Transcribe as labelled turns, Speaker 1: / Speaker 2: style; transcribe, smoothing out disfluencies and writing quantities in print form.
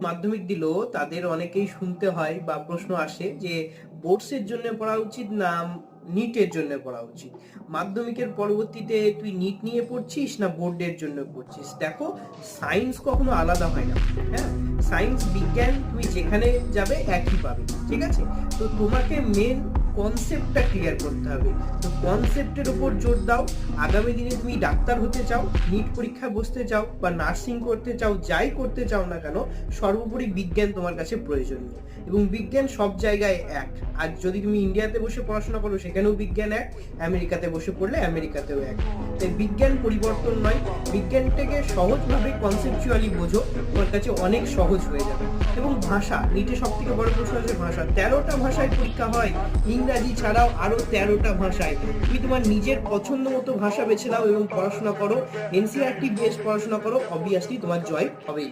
Speaker 1: মাধ্যমিক দিল তাদের অনেকেই শুনতে হয় বা প্রশ্ন আসে যে বোর্ডসের জন্য পড়া উচিত না নিটের জন্য পড়া উচিত। মাধ্যমিকের পরবর্তীতে তুই নিট নিয়ে পড়ছিস না বোর্ডের জন্য পড়ছিস। দেখো, সায়েন্স কখনো আলাদা হয় না। হ্যাঁ, সায়েন্স বিজ্ঞান তুমি যেখানে যাবে একই পাবে, ঠিক আছে? তো তোমাকে মেন কনসেপ্টটা ক্লিয়ার করতে হবে। তো কনসেপ্টের উপর জোর দাও। আগামী দিনে তুমি ডাক্তার হতে চাও, নিট পরীক্ষায় বসতে চাও বা নার্সিং করতে চাও, যাই করতে চাও না কেন, সর্বোপরি বিজ্ঞান তোমার কাছে প্রয়োজনীয়। এবং বিজ্ঞান সব জায়গায় এক। আর যদি তুমি ইন্ডিয়াতে বসে পড়াশোনা করো সেখানেও বিজ্ঞান এক, আমেরিকাতে বসে পড়লে আমেরিকাতেও এক। তাই বিজ্ঞান পরিবর্তন নয়, বিজ্ঞানটাকে সহজভাবে কনসেপচুয়ালি বোঝো, তোমার কাছে অনেক সহজ হয়ে যাবে। এবং ভাষা, নিটে সব থেকে বড় প্রশ্ন হচ্ছে ভাষা। 13টা ভাষায় পরীক্ষা হয়, ইংরাজি ছাড়াও আরো 13টা ভাষায়। তুমি তোমার নিজের পছন্দ মতো ভাষা বেছে নাও এবং পড়াশোনা করো, এনসিইআরটি বেস পড়াশোনা করো, অবভিয়াসলি তোমার জয় হবেই।